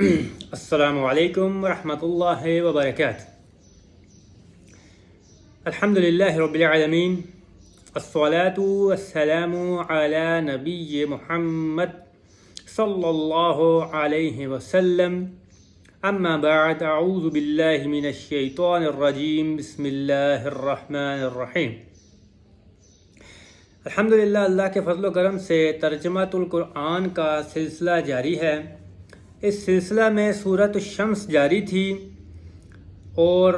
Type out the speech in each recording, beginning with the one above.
السلام علیکم ورحمۃ اللہ وبرکاتہ۔ الحمد للہ رب العالمین، الصلاة والسلام علی نبی محمد صلی اللہ علیہ وسلم، اما بعد، اعوذ باللہ من الشیطان الرجیم، بسم اللہ الرحمن الرحیم۔ الحمدللہ، اللہ کے فضل و کرم سے ترجمۃ القرآن کا سلسلہ جاری ہے۔ اس سلسلہ میں سورۃ الشمس جاری تھی اور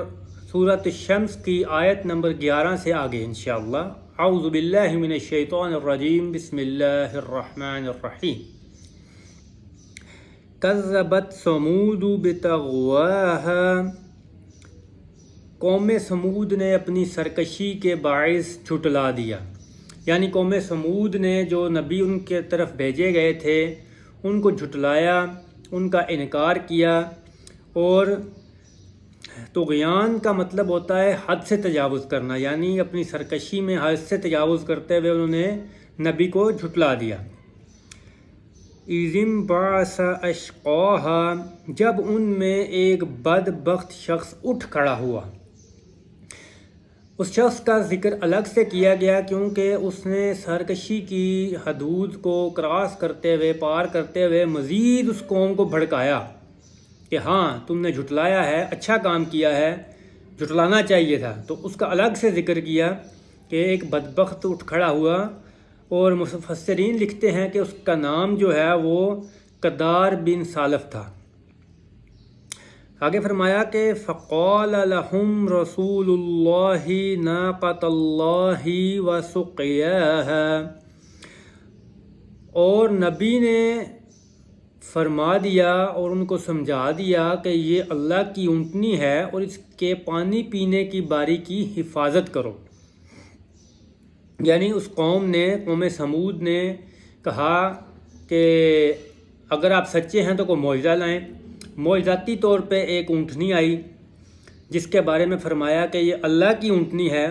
سورۃ الشمس کی آیت نمبر 11 سے آگے انشاءاللہ۔ اعوذ باللہ من الشیطان الرجیم، بسم اللہ الرحمن الرحیم۔ کذبت ثمود بطغواہا، قوم سمود نے اپنی سرکشی کے باعث جھٹلا دیا، یعنی قوم سمود نے جو نبی ان کے طرف بھیجے گئے تھے ان کو جھٹلایا، ان کا انکار کیا۔ اور طغیان کا مطلب ہوتا ہے حد سے تجاوز کرنا، یعنی اپنی سرکشی میں حد سے تجاوز کرتے ہوئے انہوں نے نبی کو جھٹلا دیا۔ اِذِ انبعث أَشْقَاهَا، جب ان میں ایک بدبخت شخص اٹھ کھڑا ہوا۔ اس شخص کا ذکر الگ سے کیا گیا کیونکہ اس نے سرکشی کی حدود کو کراس کرتے ہوئے، پار کرتے ہوئے مزید اس قوم کو بھڑکایا کہ ہاں تم نے جھٹلایا ہے، اچھا کام کیا ہے، جھٹلانا چاہیے تھا۔ تو اس کا الگ سے ذکر کیا کہ ایک بدبخت اٹھ کھڑا ہوا، اور مفسرین لکھتے ہیں کہ اس کا نام جو ہے وہ قدار بن سالف تھا۔ آگے فرمایا کہ فقال لهم رسول اللہ ناقۃ اللہ وسقیاها، اور نبی نے فرما دیا اور ان کو سمجھا دیا کہ یہ اللہ کی اونٹنی ہے اور اس کے پانی پینے کی باری کی حفاظت کرو۔ یعنی اس قوم نے، قوم سمود نے کہا کہ اگر آپ سچے ہیں تو کوئی معجزہ لائیں۔ معجزاتی طور پہ ایک اونٹنی آئی جس کے بارے میں فرمایا کہ یہ اللہ کی اونٹنی ہے،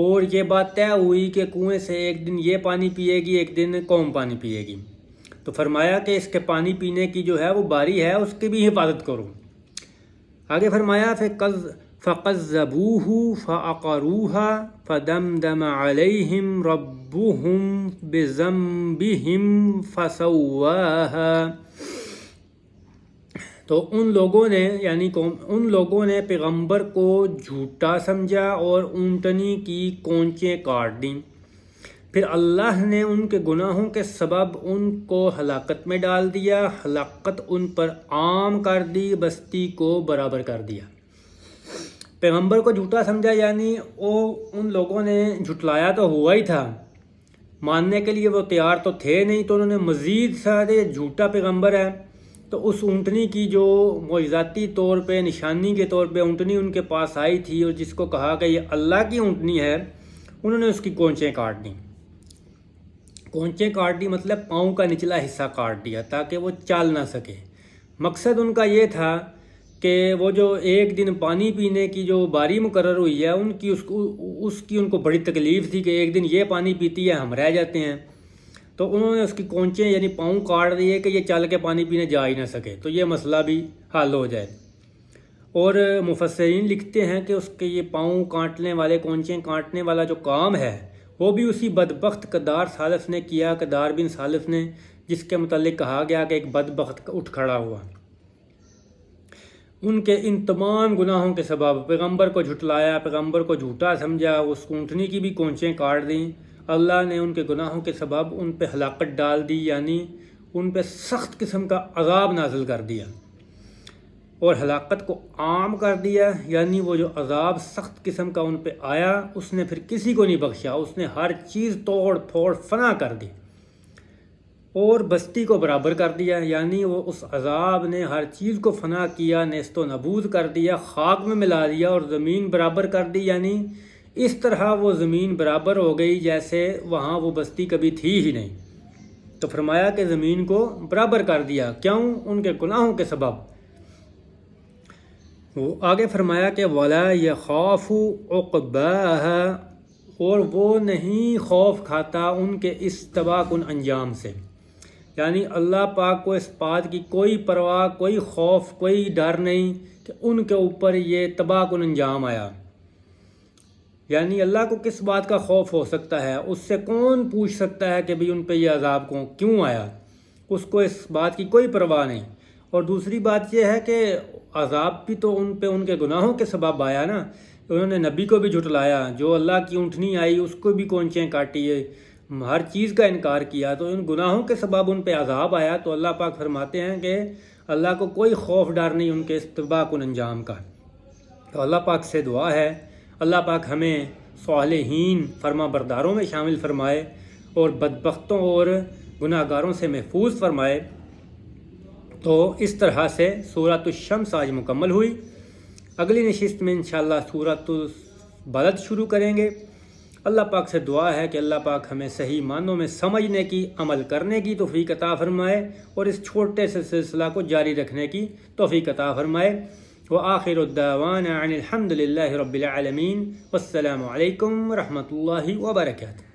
اور یہ بات طے ہوئی کہ کنویں سے ایک دن یہ پانی پیے گی، ایک دن قوم پانی پیے گی۔ تو فرمایا کہ اس کے پانی پینے کی جو ہے وہ باری ہے، اس کی بھی حفاظت کرو۔ آگے فرمایا فَقَذَّبُوهُ فَعَقَرُوهَا فَدَمْدَمَ عَلَيْهِمْ رَبُّهُمْ بِذَنبِهِمْ فَسَوَّاهَا، تو ان لوگوں نے، یعنی ان لوگوں نے پیغمبر کو جھوٹا سمجھا اور اونٹنی کی کونچیں کاٹ دیں، پھر اللہ نے ان کے گناہوں کے سبب ان کو ہلاکت میں ڈال دیا، ہلاکت ان پر عام کر دی، بستی کو برابر کر دیا۔ پیغمبر کو جھوٹا سمجھا یعنی ان لوگوں نے جھٹلایا تو ہوا ہی تھا، ماننے کے لیے وہ تیار تو تھے نہیں، تو انہوں نے مزید سارے جھوٹا پیغمبر ہے۔ تو اس اونٹنی کی جو معجزاتی طور پہ، نشانی کے طور پہ اونٹنی ان کے پاس آئی تھی اور جس کو کہا کہ یہ اللہ کی اونٹنی ہے، انہوں نے اس کی کونچیں کاٹ دیں۔ کونچیں کاٹ دی مطلب پاؤں کا نچلا حصہ کاٹ دیا تاکہ وہ چل نہ سکے۔ مقصد ان کا یہ تھا کہ وہ جو ایک دن پانی پینے کی جو باری مقرر ہوئی ہے، اس کی ان کو بڑی تکلیف تھی کہ ایک دن یہ پانی پیتی ہے، ہم رہ جاتے ہیں۔ تو انہوں نے اس کی کونچیں یعنی پاؤں کاٹ دیے کہ یہ چل کے پانی پینے جا ہی نہ سکے، تو یہ مسئلہ بھی حل ہو جائے۔ اور مفسرین لکھتے ہیں کہ اس کے یہ پاؤں کاٹنے والے، کونچیں کاٹنے والا جو کام ہے وہ بھی اسی بدبخت قدار سالف نے کیا، قدار بن سالف نے، جس کے متعلق کہا گیا کہ ایک بدبخت اٹھ کھڑا ہوا۔ ان کے ان تمام گناہوں کے سبب پیغمبر کو جھٹلایا، پیغمبر کو جھوٹا سمجھا، اس اونٹنی کی بھی کونچیں کاٹ دیں، اللہ نے ان کے گناہوں کے سبب ان پہ ہلاکت ڈال دی، یعنی ان پہ سخت قسم کا عذاب نازل کر دیا اور ہلاکت کو عام کر دیا۔ یعنی وہ جو عذاب سخت قسم کا ان پہ آیا، اس نے پھر کسی کو نہیں بخشا، اس نے ہر چیز توڑ پھوڑ فنا کر دی اور بستی کو برابر کر دیا۔ یعنی وہ اس عذاب نے ہر چیز کو فنا کیا، نیست و نابود کر دیا، خاک میں ملا دیا اور زمین برابر کر دی، یعنی اس طرح وہ زمین برابر ہو گئی جیسے وہاں وہ بستی کبھی تھی ہی نہیں۔ تو فرمایا کہ زمین کو برابر کر دیا، کیوں؟ ان کے گناہوں کے سبب۔ وہ آگے فرمایا کہ وَلَا يَخَافُ عُقْبَاهَا، اور وہ نہیں خوف کھاتا ان کے اس تباہ کن انجام سے۔ یعنی اللہ پاک کو اس بات کی کوئی پرواہ، کوئی خوف، کوئی ڈر نہیں کہ ان کے اوپر یہ تباہ کن انجام آیا۔ یعنی اللہ کو کس بات کا خوف ہو سکتا ہے؟ اس سے کون پوچھ سکتا ہے کہ بھئی ان پہ یہ عذاب کیوں آیا؟ اس کو اس بات کی کوئی پرواہ نہیں۔ اور دوسری بات یہ ہے کہ عذاب بھی تو ان پہ ان کے گناہوں کے سبب آیا نا۔ انہوں نے نبی کو بھی جھٹلایا، جو اللہ کی اونٹنی آئی اس کو بھی کونچیں کاٹی ہے، ہر چیز کا انکار کیا، تو ان گناہوں کے سبب ان پہ عذاب آیا۔ تو اللہ پاک فرماتے ہیں کہ اللہ کو کوئی خوف ڈر نہیں ان کے اس تباہ کن انجام کا۔ تو اللہ پاک سے دعا ہے اللہ پاک ہمیں صالحین فرما برداروں میں شامل فرمائے اور بدبختوں اور گناہ گاروں سے محفوظ فرمائے۔ تو اس طرح سے سورۃ الشمس آج مکمل ہوئی۔ اگلی نشست میں انشاءاللہ سورۃ البلد شروع کریں گے۔ اللہ پاک سے دعا ہے کہ اللہ پاک ہمیں صحیح معنوں میں سمجھنے کی، عمل کرنے کی توفیق عطا فرمائے اور اس چھوٹے سے سلسلہ کو جاری رکھنے کی توفیق عطا فرمائے۔ وآخر الدعوانا عن الحمد للہ رب العالمین، والسلام علیکم ورحمۃ اللہ وبرکاتہ۔